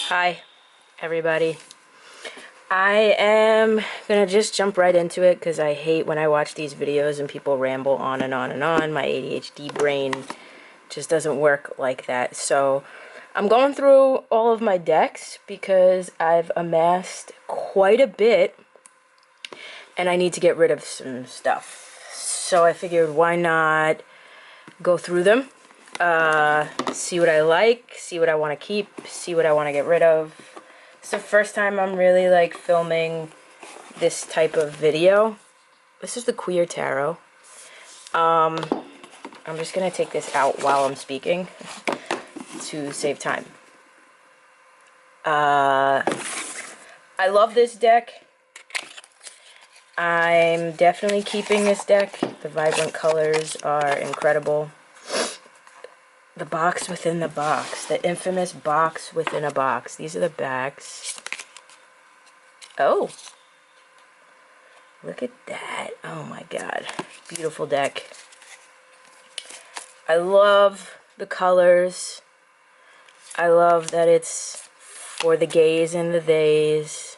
Hi, everybody. I am gonna just jump right into it because I hate when I watch these videos and people ramble on and on and on. My ADHD brain just doesn't work like that. So I'm going through all of my decks because I've amassed quite a bit and I need to get rid of some stuff. So I figured why not go through them, see what I like, see what I want to keep, see what I want to get rid of. It's the first time I'm really like filming this type of video. This is the Queer Tarot. I'm just gonna take this out while I'm speaking to save time. I love this deck. I'm definitely keeping this deck. The vibrant colors are incredible. The box within the box. The infamous box within a box. These are the backs. Oh. Look at that. Oh my god. Beautiful deck. I love the colors. I love that it's for the gays and the theys.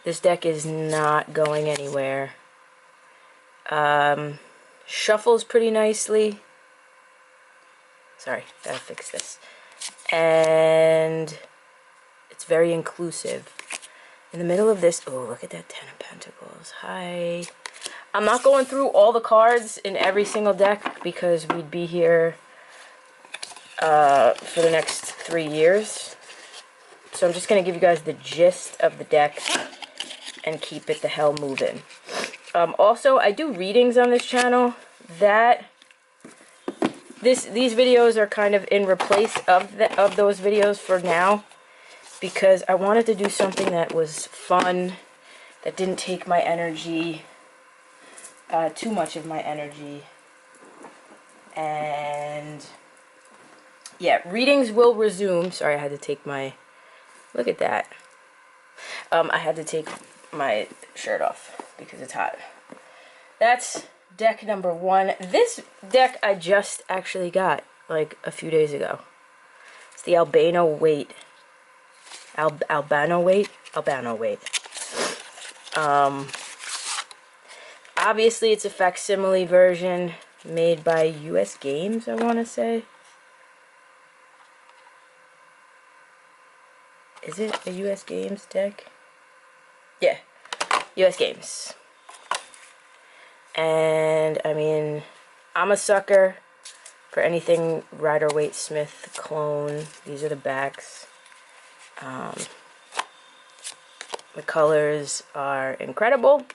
This deck is not going anywhere. Shuffles pretty nicely. Sorry, gotta fix this. And it's very inclusive. In the middle of this, oh, look at that Ten of Pentacles. Hi. I'm not going through all the cards in every single deck because we'd be here for the next 3 years. So I'm just going to give you guys the gist of the deck and keep it the hell moving. Also, I do readings on this channel. These videos are kind of in replace of those videos for now, because I wanted to do something that was fun, that didn't take my energy, too much of my energy. And yeah, readings will resume. Sorry, I had to take my, look at that. I had to take my shirt off because it's hot. That's deck number 1. This deck I just actually got like a few days ago. It's the Albano Weight. Albano Weight? Albano Weight. Obviously it's a facsimile version made by US Games, I want to say. Is it a US Games deck? Yeah, US Games. And, I mean, I'm a sucker for anything Rider-Waite-Smith clone. These are the backs. The colors are incredible.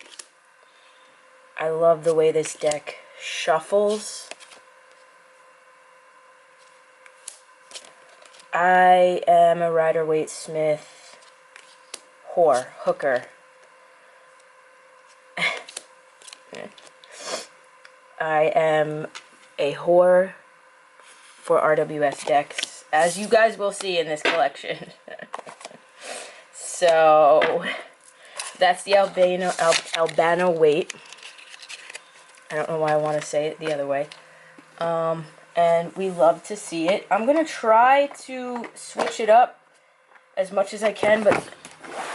I love the way this deck shuffles. I am a Rider-Waite-Smith hooker. I am a whore for RWS decks, as you guys will see in this collection. So that's the Albano Weight. I don't know why I want to say it the other way. And we love to see it. I'm going to try to switch it up as much as I can, but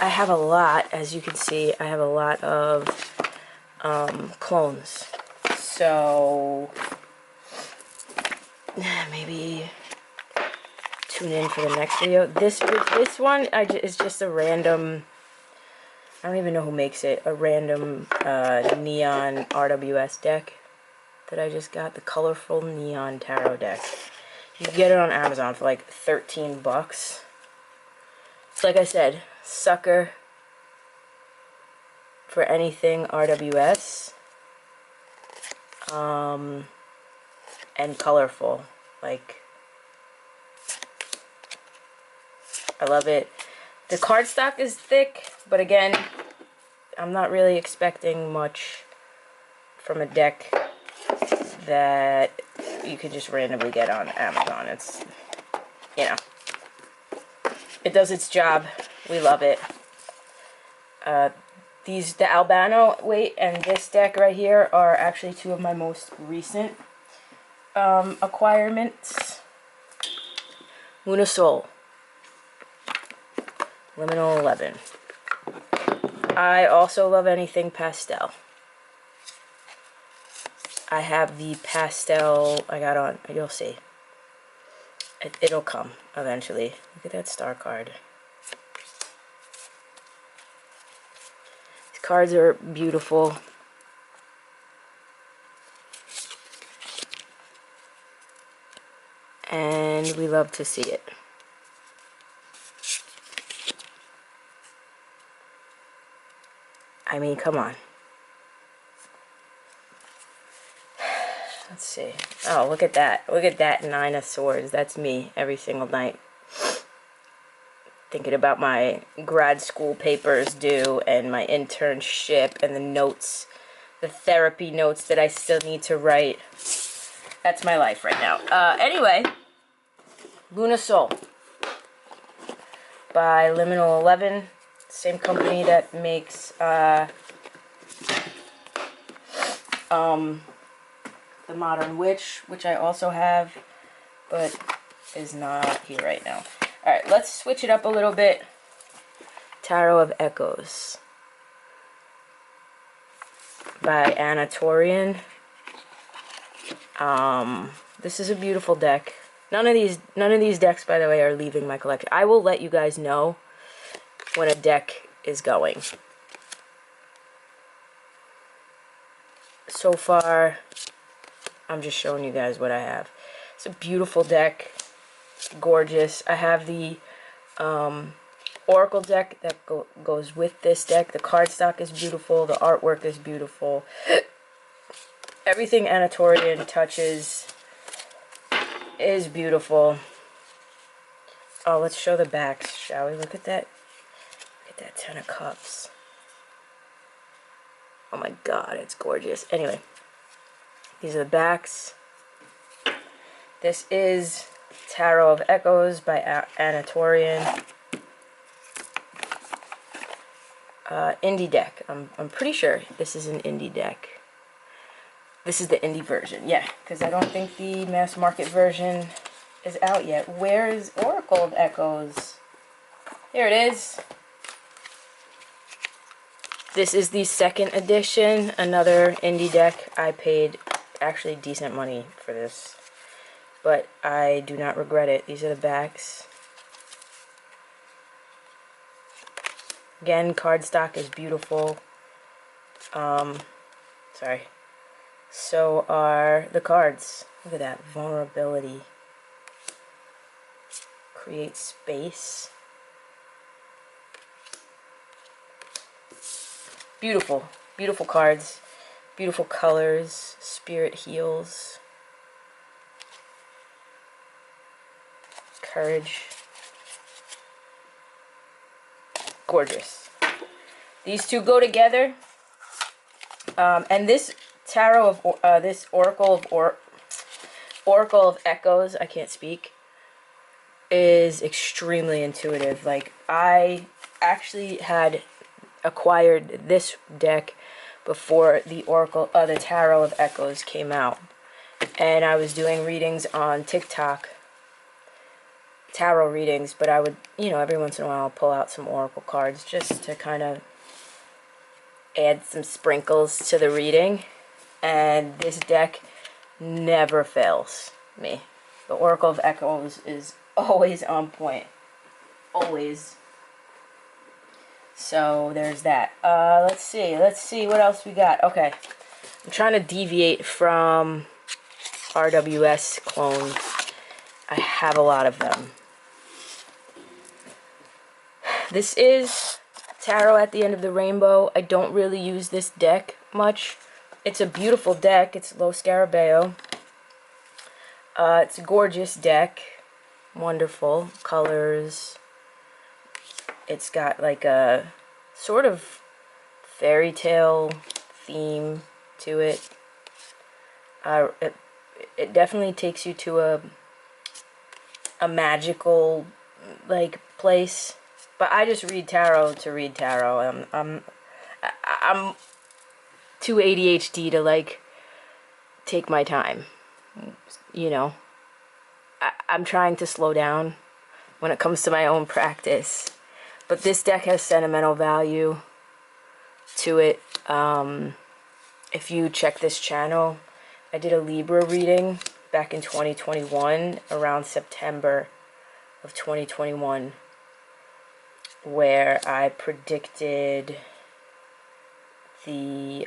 I have a lot, as you can see, I have a lot of clones. So maybe tune in for the next video. This one is just a random, I don't even know who makes it, a random neon RWS deck that I just got, the Colorful Neon Tarot deck. You can get it on Amazon for like 13 bucks. So like I said, sucker for anything RWS. And colorful. Like, I love it. The cardstock is thick, but again, I'm not really expecting much from a deck that you could just randomly get on Amazon. It's, you know, it does its job. We love it. The Albano Weight and this deck right here are actually 2 of my most recent acquirements. Lunasol. Liminal 11. I also love anything pastel. I have the pastel I got on, you'll see. It'll come eventually. Look at that star card. These cards are beautiful. And we love to see it. I mean, come on. Let's see. Oh, look at that. Look at that 9 of Swords. That's me every single night. Thinking about my grad school papers due and my internship and the notes, the therapy notes that I still need to write. That's my life right now. Anyway, Lunasol by Liminal 11. Same company that makes the Modern Witch, which I also have, but is not here right now. Alright, let's switch it up a little bit. Tarot of Echoes by Anatorian. This is a beautiful deck. None of these decks, by the way, are leaving my collection. I will let you guys know when a deck is going. So far, I'm just showing you guys what I have. It's a beautiful deck. Gorgeous. I have the Oracle deck that goes with this deck. The cardstock is beautiful. The artwork is beautiful. Everything Anatorian touches is beautiful. Oh, let's show the backs, shall we? Look at that. Look at that 10 of Cups. Oh my god, it's gorgeous. Anyway, these are the backs. This is Tarot of Echoes by Anatorian. Indie deck. I'm pretty sure this is an indie deck. This is the indie version, yeah, because I don't think the mass market version is out yet. Where is Oracle of Echoes? Here it is. This is the second edition, another indie deck. I paid actually decent money for this, but I do not regret it. These are the backs. Again, cardstock is beautiful. Sorry. So are the cards. Look at that. Vulnerability. Create space. Beautiful. Beautiful cards. Beautiful colors. Spirit heals. Courage. Gorgeous. These two go together. And this tarot of this Oracle of Echoes, I can't speak, is extremely intuitive. Like, I actually had acquired this deck before the the Tarot of Echoes came out, and I was doing readings on TikTok, tarot readings, but I would, you know, every once in a while pull out some Oracle cards just to kind of add some sprinkles to the reading. And this deck never fails me. The Oracle of Echoes is always on point. Always. So there's that. Let's see what else we got. Okay. I'm trying to deviate from RWS clones. I have a lot of them. This is Tarot at the End of the Rainbow. I don't really use this deck much. It's a beautiful deck. It's Lo Scarabeo. It's a gorgeous deck. Wonderful colors. It's got like a sort of fairy tale theme to it. It definitely takes you to a magical like place. But I just read tarot to read tarot. I'm too ADHD to like take my time. You know, I'm trying to slow down when it comes to my own practice. But this deck has sentimental value to it. If you check this channel, I did a Libra reading back in 2021, around September of 2021, where I predicted the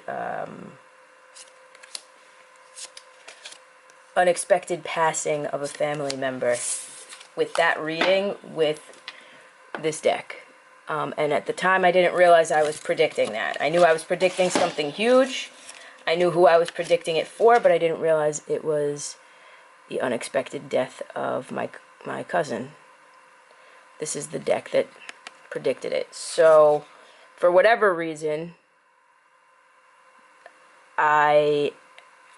unexpected passing of a family member with that reading with this deck. And at the time, I didn't realize I was predicting that. I knew I was predicting something huge. I knew who I was predicting it for, but I didn't realize it was the unexpected death of my cousin. This is the deck that predicted it. So, for whatever reason, I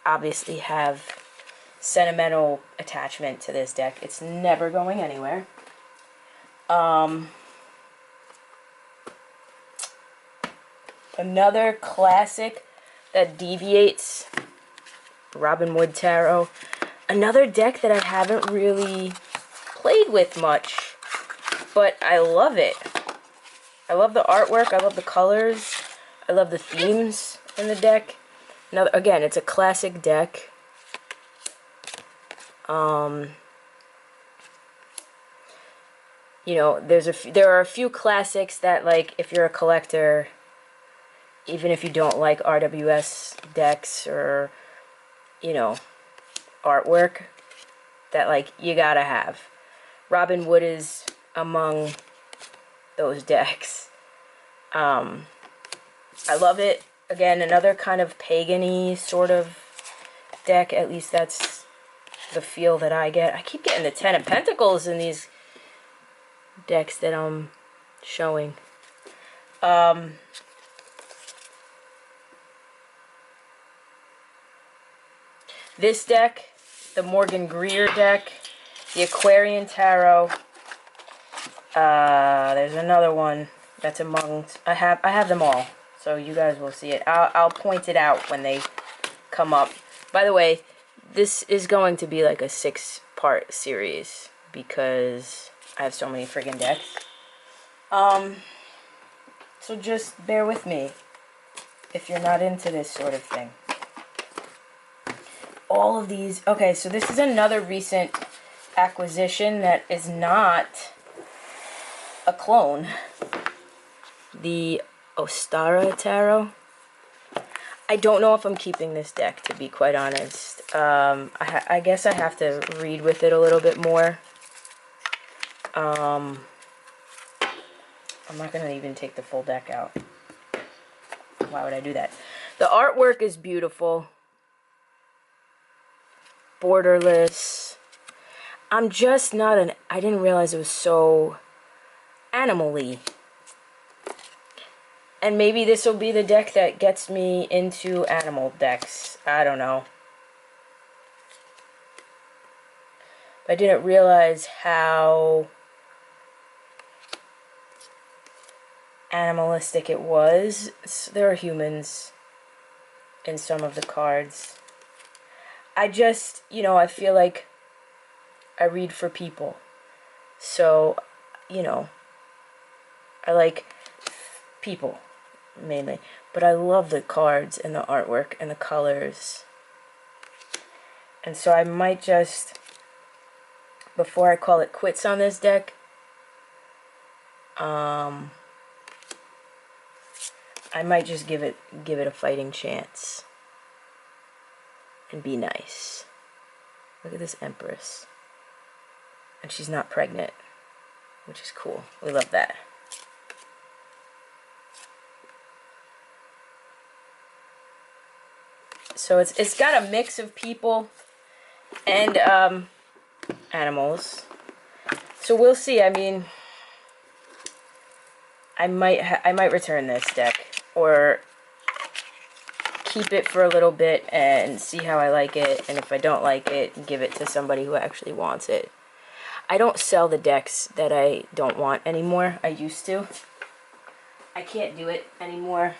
obviously have sentimental attachment to this deck. It's never going anywhere. Another classic that deviates, Robin Wood Tarot. Another deck that I haven't really played with much, but I love it. I love the artwork, I love the colors, I love the themes in the deck. Now, again, it's a classic deck. You know, there are a few classics that, like, if you're a collector, even if you don't like RWS decks or, you know, artwork, that, like, you gotta have. Robin Wood is among those decks. I love it. Again, another kind of pagan-y sort of deck. At least that's the feel that I get. I keep getting the Ten of Pentacles in these decks that I'm showing. This deck, the Morgan Greer deck, the Aquarian Tarot. There's another one that's amongst. I have them all, so you guys will see it. I'll point it out when they come up. By the way, this is going to be like a 6-part series because I have so many friggin' decks. So just bear with me if you're not into this sort of thing. All of these. Okay, so this is another recent acquisition that is not a clone. The Ostara Tarot. I don't know if I'm keeping this deck, to be quite honest. I guess I have to read with it a little bit more. I'm not going to even take the full deck out. Why would I do that? The artwork is beautiful. Borderless. I'm just not I didn't realize it was so animal-y. And maybe this will be the deck that gets me into animal decks. I don't know. I didn't realize how animalistic it was. There are humans in some of the cards. I just, you know, I feel like I read for people. So, you know, I like people, mainly. But I love the cards and the artwork and the colors. And so I might just, before I call it quits on this deck, I might just give it a fighting chance. And be nice. Look at this Empress. And she's not pregnant, which is cool. We love that. So it's got a mix of people and animals. So we'll see. I mean, I might return this deck or keep it for a little bit and see how I like it, and if I don't like it, give it to somebody who actually wants it. I don't sell the decks that I don't want anymore. I used to. I can't do it anymore.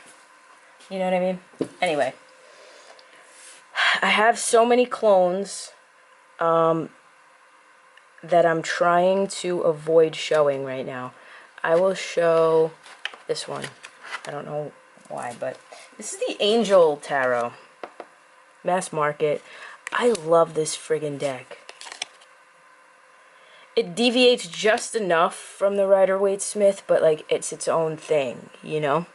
You know what I mean? Anyway. I have so many clones that I'm trying to avoid showing right now. I will show this one. I don't know why, but this is the Angel Tarot. Mass market. I love this friggin' deck. It deviates just enough from the Rider-Waite-Smith, but like it's its own thing, you know?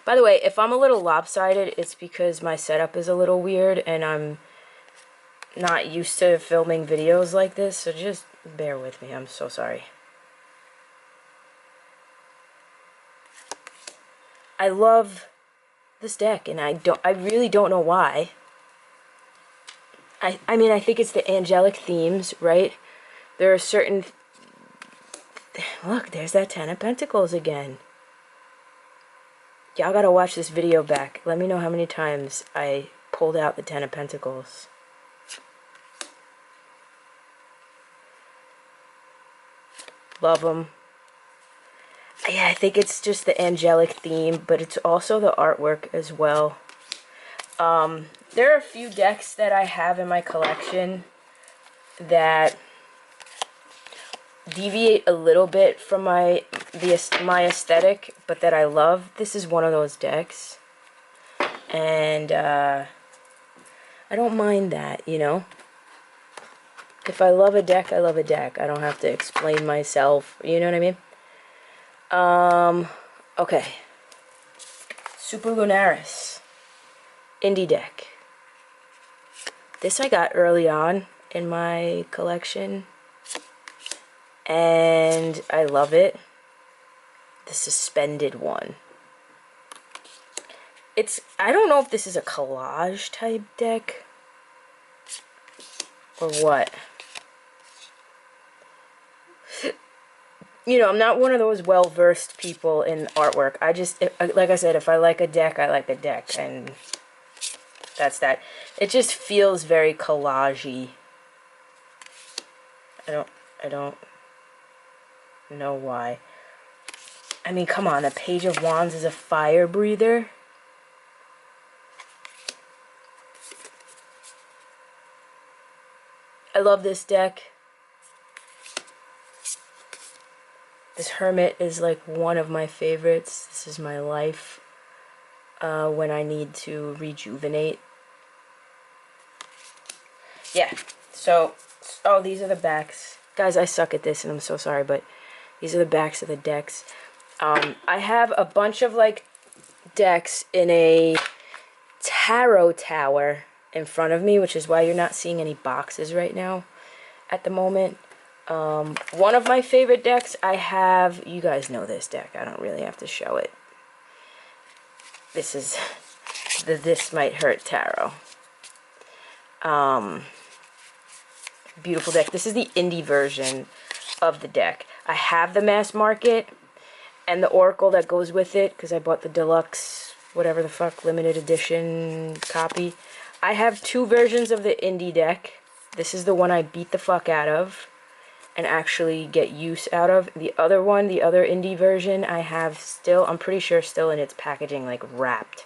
By the way, if I'm a little lopsided, it's because my setup is a little weird and I'm not used to filming videos like this, so just bear with me. I'm so sorry. I love this deck, and I really don't know why. I mean, I think it's the angelic themes, right? There are certain... Look, there's that Ten of Pentacles again. Y'all gotta watch this video back. Let me know how many times I pulled out the Ten of Pentacles. Love them. Yeah, I think it's just the angelic theme, but it's also the artwork as well. There are a few decks that I have in my collection that deviate a little bit from my aesthetic, but that I love. This is one of those decks, and I don't mind that, you know. If I love a deck, I love a deck. I don't have to explain myself, you know what I mean? Okay. Super Lunaris. Indie deck. This I got early on in my collection, and I love it. The suspended one. I don't know if this is a collage type deck or what. You know, I'm not one of those well-versed people in artwork. Like I said, if I like a deck, I like a deck, and that's that. It just feels very collage-y. I don't know why. I mean, come on, the Page of Wands is a fire breather. I love this deck. This Hermit is like one of my favorites. This is my life when I need to rejuvenate. Yeah, so, oh, these are the backs. Guys, I suck at this and I'm so sorry, but these are the backs of the decks. I have a bunch of like decks in a tarot tower in front of me, which is why you're not seeing any boxes right now at the moment. One of my favorite decks I have, you guys know this deck, I don't really have to show it. This is the This Might Hurt Tarot. Beautiful deck. This is the indie version of the deck. I have the mass market and the oracle that goes with it because I bought the deluxe, whatever the fuck, limited edition copy. I have two versions of the indie deck. This is the one I beat the fuck out of and actually get use out of. The other one, the other indie version, I have still, I'm pretty sure still in its packaging, like wrapped.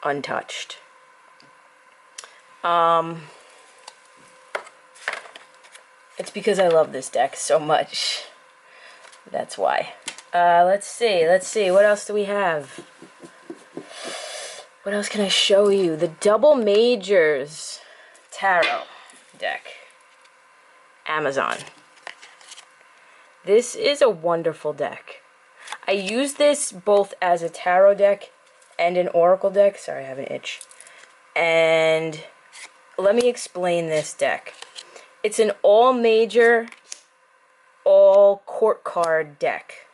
Untouched. It's because I love this deck so much. That's why. Let's see, what else do we have? What else can I show you? The Double Majors Tarot deck. Amazon. This is a wonderful deck. I use this both as a tarot deck and an oracle deck. Sorry, I have an itch. And let me explain this deck. It's an all major, all court card deck.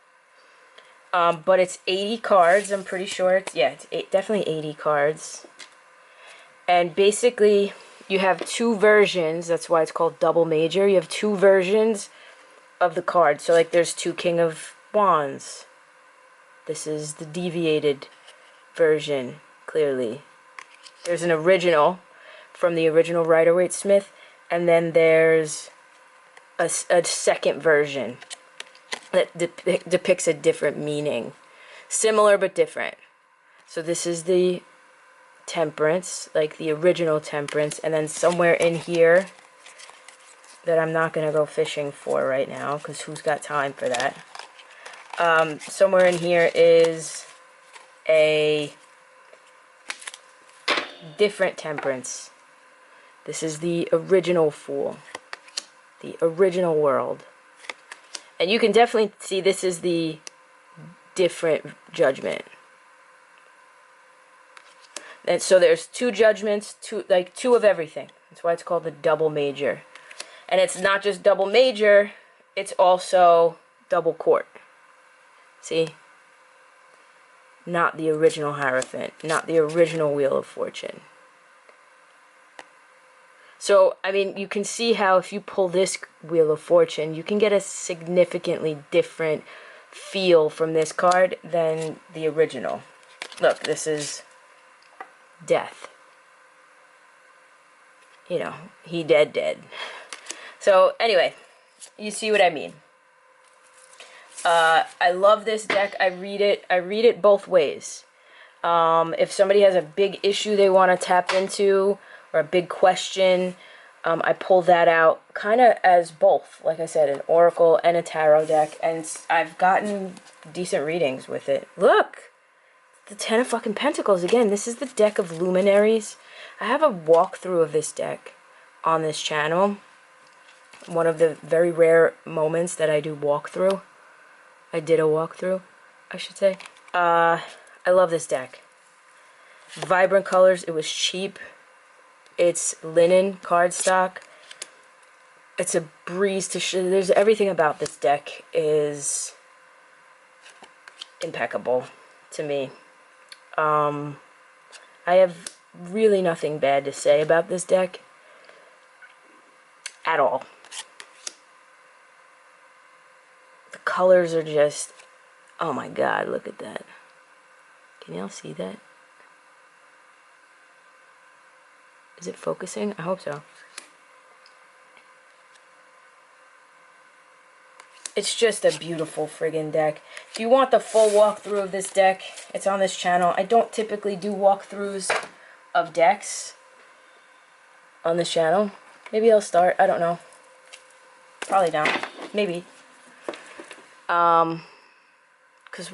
But it's 80 cards, I'm pretty sure. It's definitely 80 cards. And basically, you have two versions. That's why it's called double major. You have two versions of the card. So, like, there's two King of Wands. This is the deviated version, clearly. There's an original from the original Rider-Waite-Smith. And then there's a second version that depicts a different meaning. Similar but different. So this is the Temperance, like the original Temperance. And then somewhere in here, that I'm not going to go fishing for right now, because who's got time for that? Somewhere in here is a different Temperance. This is the original Fool. The original World. And you can definitely see this is the different Judgment. And so there's two judgments, two of everything. That's why it's called the double major. And it's not just double major, it's also double court. See? Not the original Hierophant, not the original Wheel of Fortune. So, I mean, you can see how if you pull this Wheel of Fortune, you can get a significantly different feel from this card than the original. Look, this is Death. You know, he dead. So, anyway, you see what I mean. I love this deck. I read it both ways. If somebody has a big issue they want to tap into, or a big question, I pull that out kind of as both. Like I said, an Oracle and a Tarot deck, and I've gotten decent readings with it. Look! The Ten of fucking Pentacles. Again, this is the deck of Luminaries. I have a walkthrough of this deck on this channel. One of the very rare moments that I do walkthrough. I did a walkthrough, I should say. I love this deck. Vibrant colors. It was cheap. It's linen cardstock. It's a breeze to there's everything about this deck is impeccable to me. I have really nothing bad to say about this deck at all. The colors are just, oh my god, look at that. Can y'all see that? Is it focusing? I hope so. It's just a beautiful friggin' deck. If you want the full walkthrough of this deck, it's on this channel. I don't typically do walkthroughs of decks on this channel. Maybe I'll start. I don't know. Probably not. Maybe. Because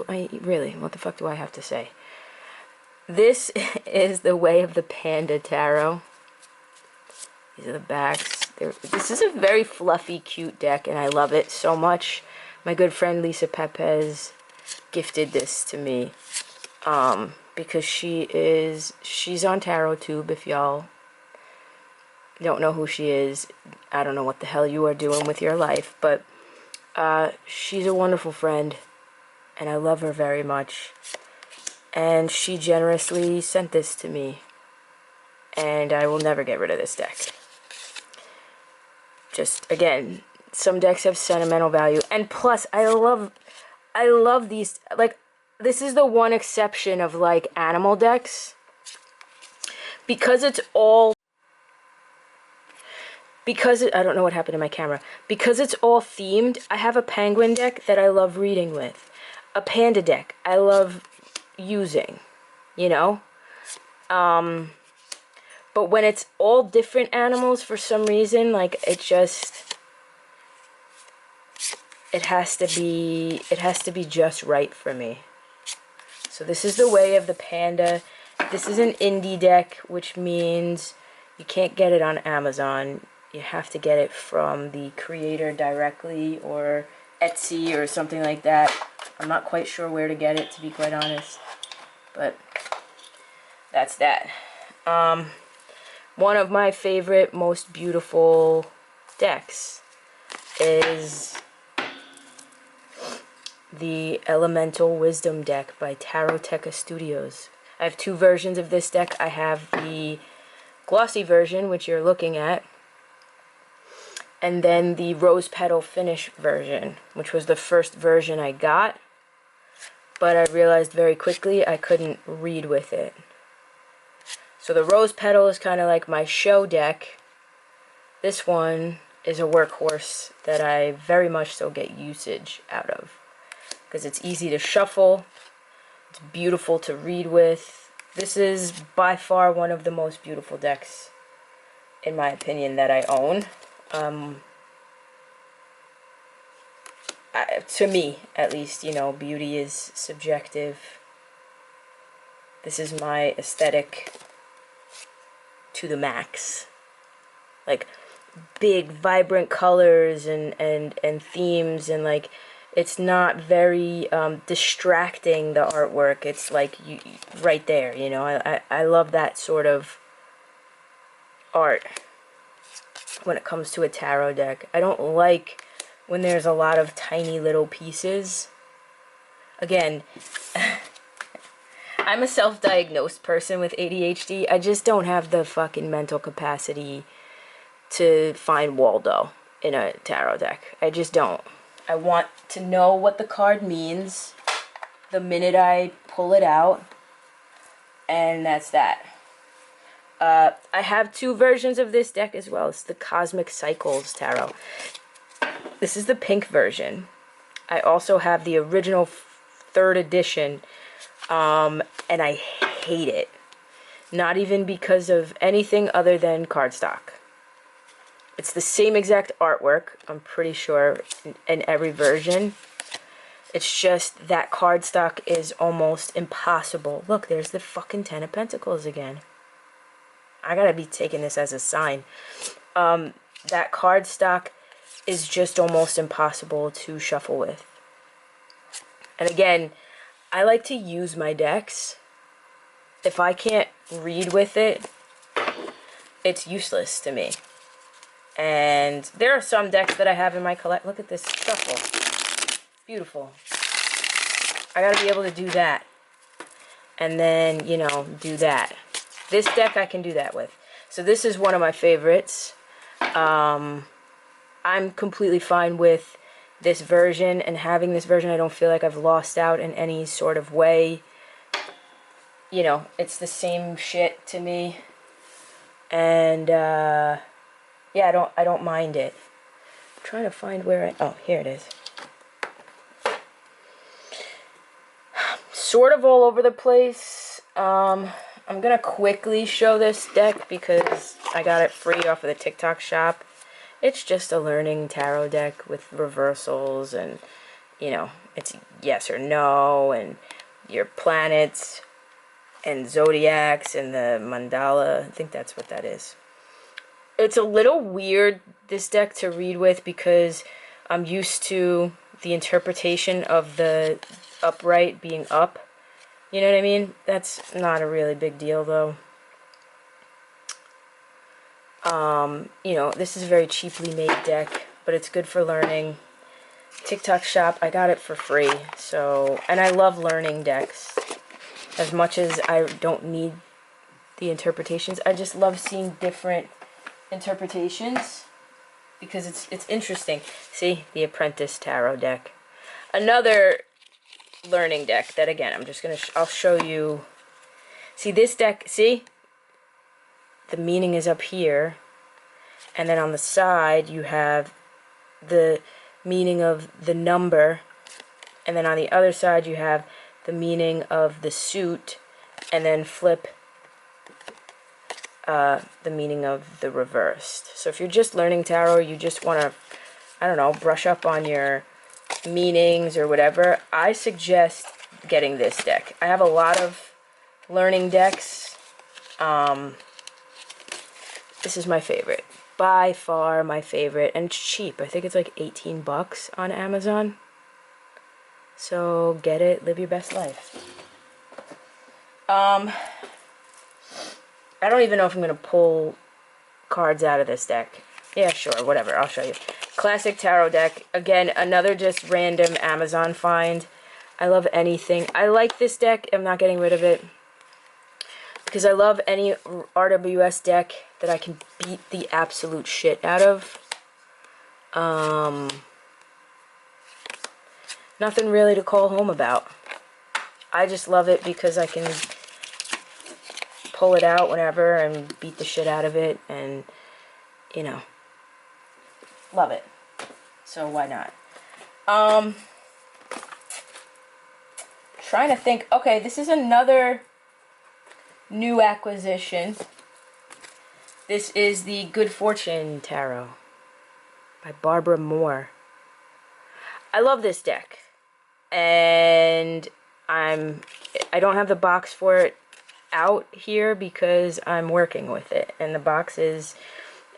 really, what the fuck do I have to say? This is the Way of the Panda Tarot. These are the backs. This is a very fluffy, cute deck, and I love it so much. My good friend Lisa Pepez gifted this to me because she's on TarotTube. If y'all don't know who she is, I don't know what the hell you are doing with your life, but she's a wonderful friend, and I love her very much. And she generously sent this to me, and I will never get rid of this deck. Just, again, some decks have sentimental value, and plus, I love these, like, this is the one exception of, like, animal decks, because it's all, I don't know what happened to my camera, because it's all themed. I have a penguin deck that I love reading with, a panda deck I love using, you know, but when it's all different animals for some reason, like, it has to be just right for me. So this is the Way of the Panda. This is an indie deck, which means you can't get it on Amazon. You have to get it from the creator directly, or Etsy or something like that. I'm not quite sure where to get it, to be quite honest, but that's that. One of my favorite, most beautiful decks is the Elemental Wisdom deck by Taroteca Studios. I have two versions of this deck. I have the glossy version, which you're looking at, and then the rose petal finish version, which was the first version I got, but I realized very quickly I couldn't read with it. So the rose petal is kind of like my show deck. This one is a workhorse that I very much so get usage out of, because it's easy to shuffle, it's beautiful to read with. This is by far one of the most beautiful decks, in my opinion, that I own. to me at least, you know, beauty is subjective. This is my aesthetic to the max. Like big vibrant colors and themes, and like it's not very distracting, the artwork. It's like you right there, you know. I love that sort of art when it comes to a tarot deck. I don't like when there's a lot of tiny little pieces. Again, I'm a self-diagnosed person with ADHD. I just don't have the fucking mental capacity to find Waldo in a tarot deck. I just don't. I want to know what the card means the minute I pull it out, and that's that. I have two versions of this deck as well. It's the Cosmic Cycles Tarot. This is the pink version. I also have the original 3rd edition, and I hate it. Not even because of anything other than cardstock. It's the same exact artwork, I'm pretty sure, in every version. It's just that cardstock is almost impossible. Look, there's the fucking 10 of Pentacles again. I gotta be taking this as a sign. That cardstock is just almost impossible to shuffle with. And again, I like to use my decks. If I can't read with it, it's useless to me. And there are some decks that I have in my collection. Look at this shuffle. Beautiful. I gotta be able to do that. And then, you know, do that. This deck I can do that with. So this is one of my favorites. I'm completely fine with this version, and having this version, I don't feel like I've lost out in any sort of way. You know, it's the same shit to me. And, yeah, I don't mind it. I'm trying to find where oh, here it is. Sort of all over the place. I'm gonna quickly show this deck because I got it free off of the TikTok shop. It's just a learning tarot deck with reversals, and, you know, it's yes or no, and your planets, and zodiacs, and the mandala. I think that's what that is. It's a little weird, this deck, to read with because I'm used to the interpretation of the upright being up. You know what I mean? That's not a really big deal, though. You know, this is a very cheaply made deck, but it's good for learning. TikTok shop, I got it for free. So, and I love learning decks. As much as I don't need the interpretations, I just love seeing different interpretations because it's interesting. See, the Apprentice Tarot deck. Another learning deck that, again, I'm just gonna I'll show you. See this deck, see, the meaning is up here, and then on the side you have the meaning of the number, and then on the other side you have the meaning of the suit, and then flip the meaning of the reversed. So if you're just learning tarot, you just want to, I don't know, brush up on your meanings or whatever, I suggest getting this deck. I have a lot of learning decks. This is my favorite. By far my favorite. And it's cheap. I think it's like 18 bucks on Amazon. So get it, live your best life. I don't even know if I'm going to pull cards out of this deck. Yeah, sure, whatever, I'll show you. Classic tarot deck. Again, another just random Amazon find. I love anything. I like this deck. I'm not getting rid of it. Because I love any RWS deck that I can beat the absolute shit out of. Nothing really to call home about. I just love it because I can pull it out whenever and beat the shit out of it, and, you know, love it. So why not? Trying to think. Okay, this is another new acquisition. This is the Good Fortune Tarot by Barbara Moore. I love this deck, and I don't have the box for it out here because I'm working with it, and the box is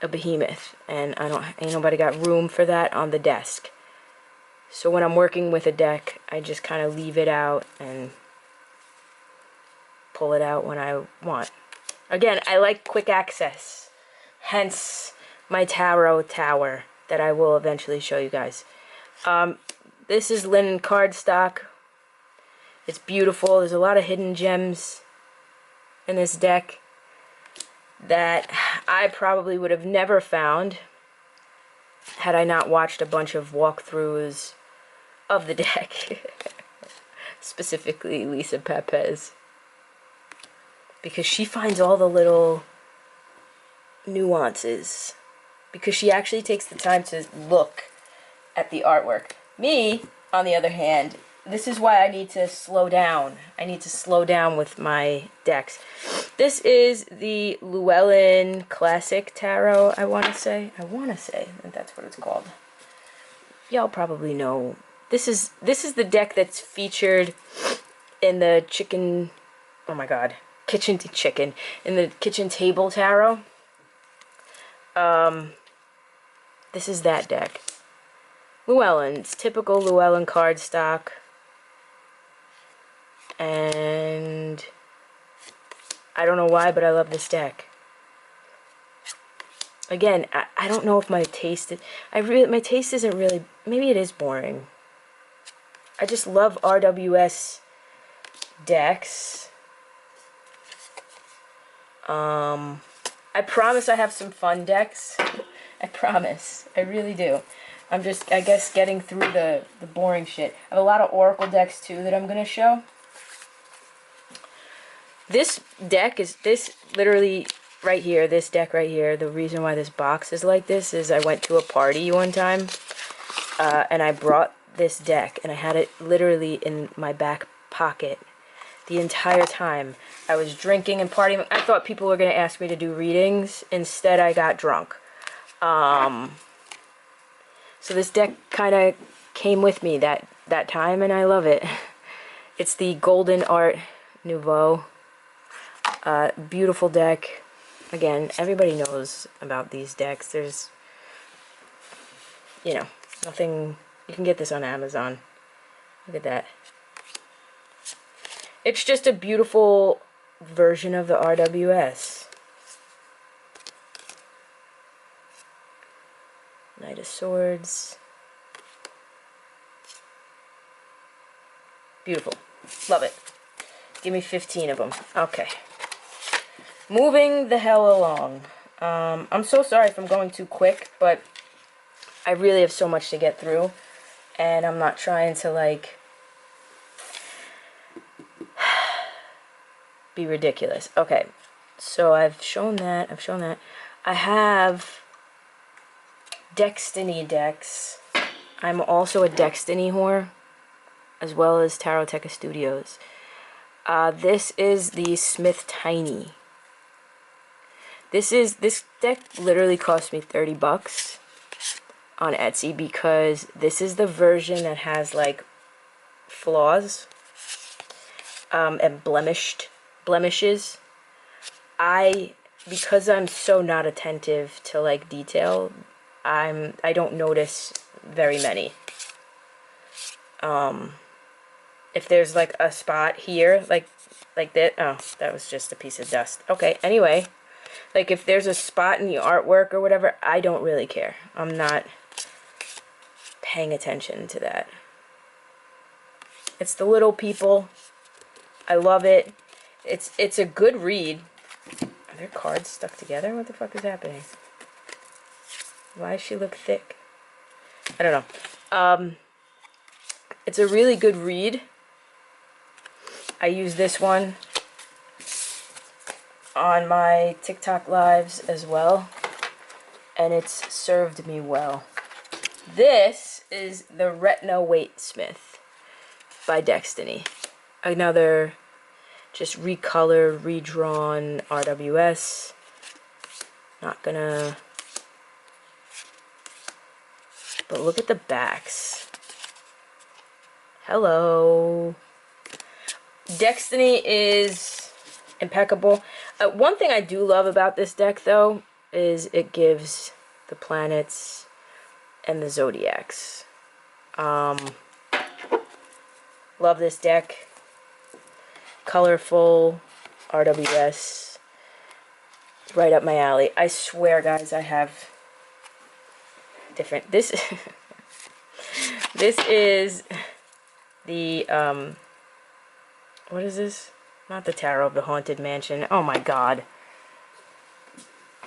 a behemoth, and ain't nobody got room for that on the desk. So when I'm working with a deck, I just kind of leave it out and pull it out when I want. Again, I like quick access, hence my tarot tower that I will eventually show you guys. This is linen cardstock. It's beautiful. There's a lot of hidden gems in this deck that I probably would have never found had I not watched a bunch of walkthroughs of the deck. Specifically Lisa Pepez, because she finds all the little nuances, because she actually takes the time to look at the artwork. Me, on the other hand, this is why I need to slow down. I need to slow down with my decks. This is the Llewellyn Classic Tarot, I want to say. I think that's what it's called. Y'all probably know. This is the deck that's featured in the chicken, oh my god, kitchen to chicken, in the kitchen table tarot. This is that deck. Llewellyn's, typical Llewellyn cardstock. And I don't know why, but I love this deck. Again, I don't know if my taste is, my taste isn't really, maybe it is boring. I just love RWS decks. I promise I have some fun decks. I promise. I really do. I'm just, I guess, getting through the boring shit. I have a lot of Oracle decks, too, that I'm going to show. This deck is, this literally right here, this deck right here, the reason why this box is like this is I went to a party one time, and I brought this deck, and I had it literally in my back pocket the entire time. I was drinking and partying. I thought people were going to ask me to do readings. Instead, I got drunk. So this deck kind of came with me that time, and I love it. It's the Golden Art Nouveau. Beautiful deck. Again, everybody knows about these decks. There's, you know, nothing. You can get this on Amazon. Look at that. It's just a beautiful version of the RWS. Knight of Swords. Beautiful. Love it. Give me 15 of them. Okay. Moving the hell along. I'm so sorry if I'm going too quick, but I really have so much to get through, and I'm not trying to, like, be ridiculous. Okay, so I've shown that. I have Destiny decks. I'm also a Destiny whore, as well as Taroteca Studios. This is the Smith Tiny. This deck literally cost me 30 bucks on Etsy because this is the version that has, like, flaws and blemishes. Because I'm so not attentive to, like, detail, I don't notice very many. If there's, like, a spot here, like that, oh, that was just a piece of dust. Okay, anyway, like, if there's a spot in the artwork or whatever, I don't really care. I'm not paying attention to that. It's the little people. I love it. It's a good read. Are there cards stuck together? What the fuck is happening? Why does she look thick? I don't know. It's a really good read. I use this one on my TikTok lives as well, and it's served me well. This is the Retna Waite-Smith by Destiny. Another just recolored, redrawn RWS. Not gonna... But look at the backs. Hello. Destiny is impeccable. One thing I do love about this deck, though, is it gives the planets and the zodiacs. Love this deck. Colorful, RWS, right up my alley. I swear, guys, I have different. This this is the what is this? Not the Tarot of the Haunted Mansion. Oh my God.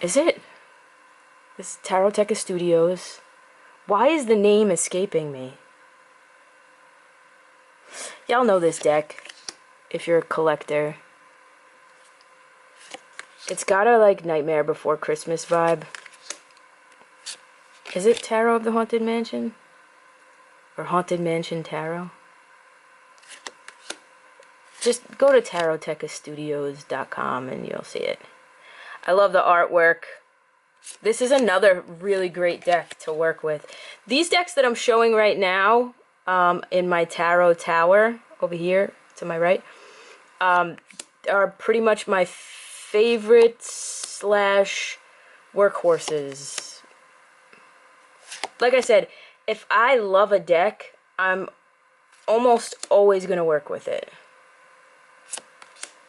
Is it? This Tarotteca Studios. Why is the name escaping me? Y'all know this deck if you're a collector. It's got a like Nightmare Before Christmas vibe. Is it Tarot of the Haunted Mansion? Or Haunted Mansion Tarot? Just go to tarottecastudios.com and you'll see it. I love the artwork. This is another really great deck to work with. These decks that I'm showing right now in my tarot tower over here to my right are pretty much my favorite slash workhorses. Like I said, if I love a deck, I'm almost always going to work with it.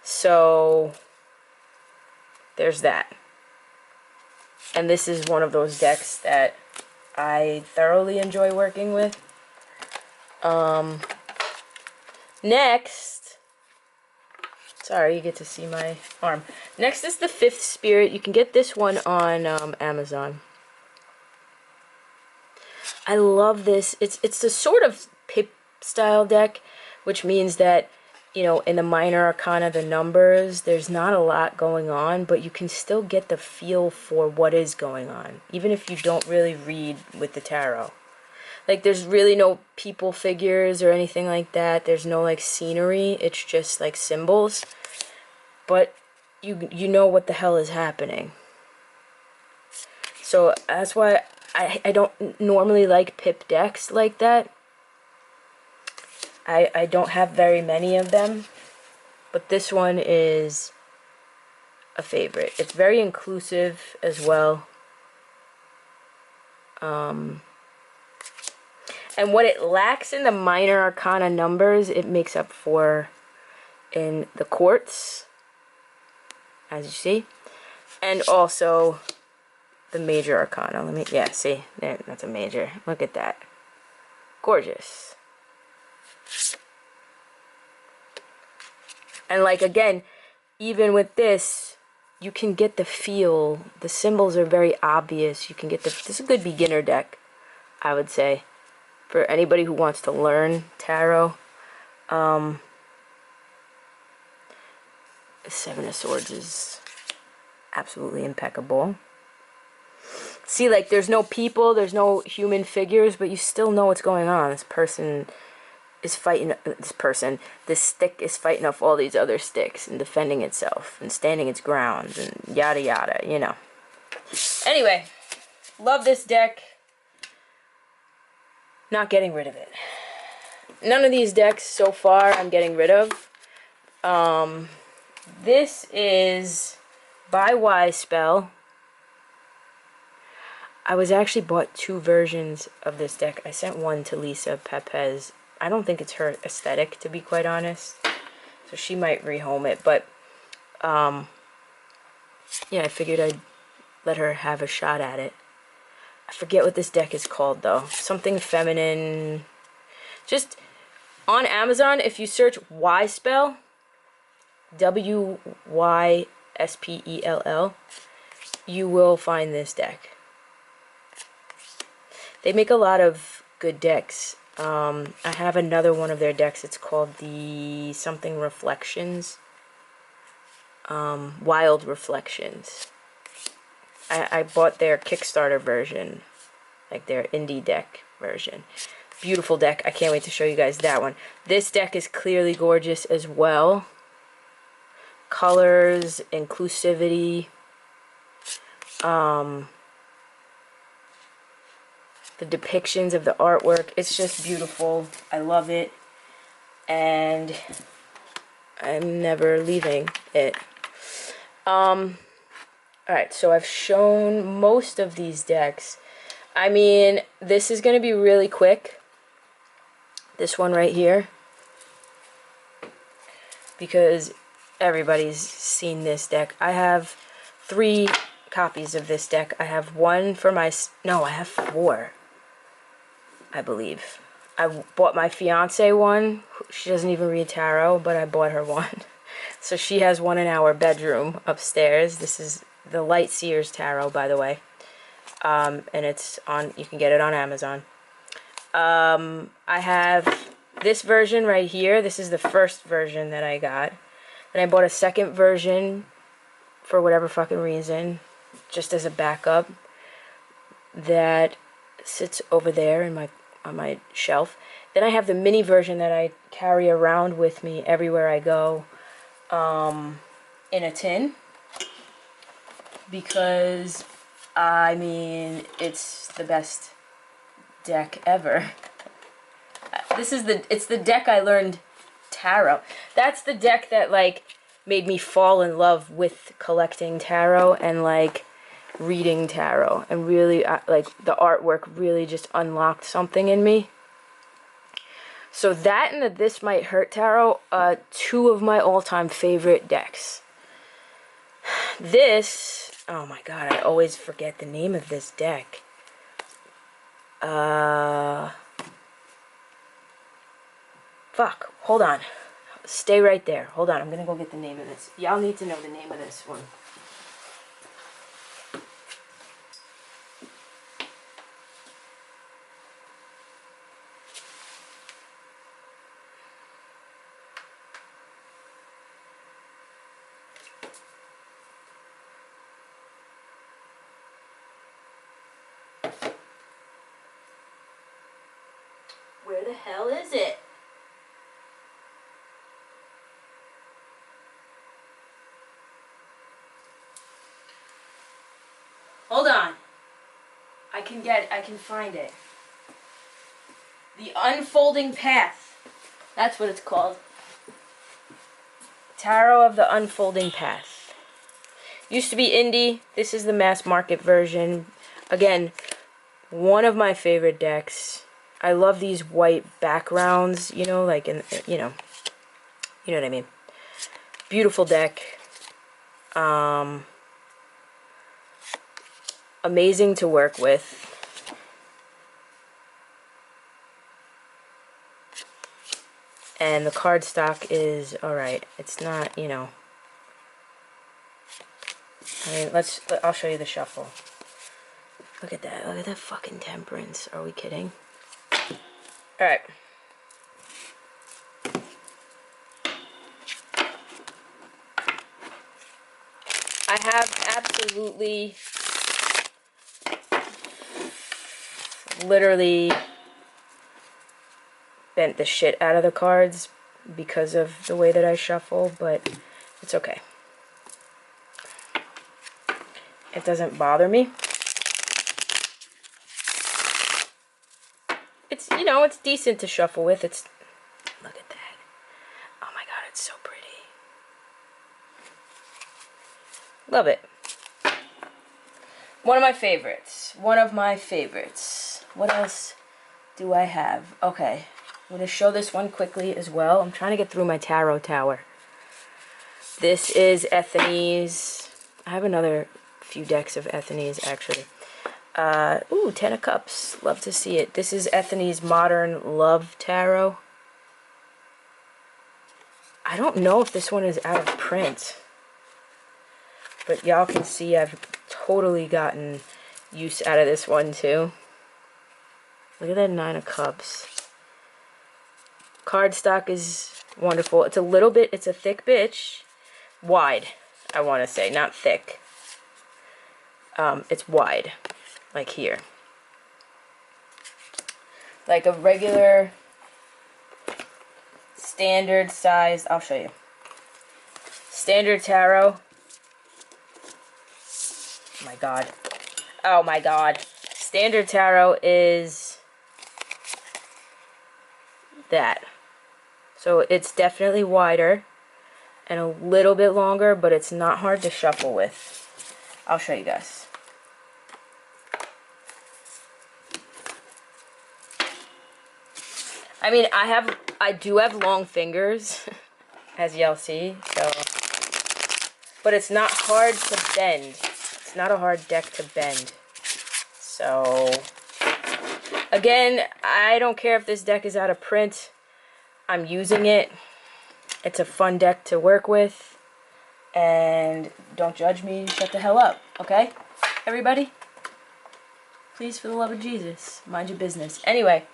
So there's that. And this is one of those decks that I thoroughly enjoy working with. Next, sorry, you get to see my arm. Next is the Fifth Spirit. You can get this one on Amazon. I love this. It's a sort of pip style deck, which means that, you know, in the minor arcana, the numbers, there's not a lot going on, but you can still get the feel for what is going on, even if you don't really read with the tarot. Like, there's really no people figures or anything like that. There's no, like, scenery. It's just, like, symbols. But you know what the hell is happening. So that's why I don't normally like pip decks like that. I don't have very many of them, but this one is a favorite. It's very inclusive as well. And what it lacks in the minor arcana numbers, it makes up for in the quartz, as you see, and also the major arcana. Let me, yeah, see, there, that's a major. Look at that. Gorgeous. And like, again, even with this, you can get the feel. The symbols are very obvious. You can get the, this is a good beginner deck, I would say, for anybody who wants to learn tarot. The Seven of Swords is absolutely impeccable. See, like, there's no people, there's no human figures, but you still know what's going on. This person is fighting, this stick is fighting off all these other sticks and defending itself and standing its ground and yada yada, you know. Anyway, love this deck. Not getting rid of it. None of these decks so far I'm getting rid of. This is by Y-Spell. I was actually bought two versions of this deck. I sent one to Lisa Pepez. I don't think it's her aesthetic, to be quite honest. So she might rehome it. But, yeah, I figured I'd let her have a shot at it. I forget what this deck is called, though. Something feminine. Just on Amazon, if you search Y-Spell, W-Y-S-P-E-L-L, you will find this deck. They make a lot of good decks. I have another one of their decks. It's called the something Reflections. Wild Reflections. I bought their Kickstarter version, like their indie deck version. Beautiful deck. I can't wait to show you guys that one. This deck is clearly gorgeous as well. Colors, inclusivity, the depictions of the artwork. It's just beautiful. I love it. and I'm never leaving it. Alright, so I've shown most of these decks. I mean, this is going to be really quick. This one right here. Because everybody's seen this deck. I have 3 copies of this deck. I have one for my... No, I have 4. I believe. I bought my fiance one. She doesn't even read tarot, but I bought her one. So she has one in our bedroom upstairs. This is the Light Seers Tarot, by the way. And it's on, you can get it on Amazon. I have this version right here. This is the first version that I got. Then I bought a second version for whatever fucking reason, just as a backup, that sits over there in on my shelf. Then I have the mini version that I carry around with me everywhere I go, in a tin, because I mean, it's the best deck ever. It's the deck I learned tarot. That's the deck that like made me fall in love with collecting tarot and like reading tarot, and really like the artwork really just unlocked something in me. So that and the This Might Hurt Tarot, 2 of my all-time favorite decks. This, oh my god, I always forget the name of this deck. Fuck, hold on. Stay right there. Hold on, I'm gonna go get the name of this. Y'all need to know the name of this one. Where the hell is it? Hold on. I can find it. The Unfolding Path. That's what it's called. Tarot of the Unfolding Path. Used to be indie. This is the mass market version. Again, one of my favorite decks. I love these white backgrounds, you know, like you know what I mean. Beautiful deck. Amazing to work with. And the cardstock is alright. It's not, you know. I mean, I'll show you the shuffle. Look at that. Look at that fucking Temperance. Are we kidding? Alright. I have absolutely, literally bent the shit out of the cards because of the way that I shuffle, but it's okay. It doesn't bother me. It's, you know, it's decent to shuffle with. It's, look at that. Oh my god, it's so pretty. Love it. One of my favorites. One of my favorites. What else do I have? Okay. I'm going to show this one quickly as well. I'm trying to get through my tarot tower. This is Ethany's. I have another few decks of Ethany's, actually. Ooh, 10 of Cups. Love to see it. This is Ethany's Modern Love Tarot. I don't know if this one is out of print. But y'all can see I've totally gotten use out of this one, too. Look at that 9 of Cups. Cardstock is wonderful. It's a little bit, it's a thick bitch. Wide, I want to say, not thick. It's wide, like here. Like a regular, standard sized, I'll show you. Standard tarot. Oh my god. Oh my god. Standard tarot is that. So it's definitely wider and a little bit longer, but it's not hard to shuffle with. I'll show you guys. I mean, I do have long fingers, as y'all see, so, but it's not hard to bend. It's not a hard deck to bend. So, again, I don't care if this deck is out of print. I'm using it. It's a fun deck to work with. And don't judge me, shut the hell up, okay? Everybody? Please, for the love of Jesus, mind your business. Anyway,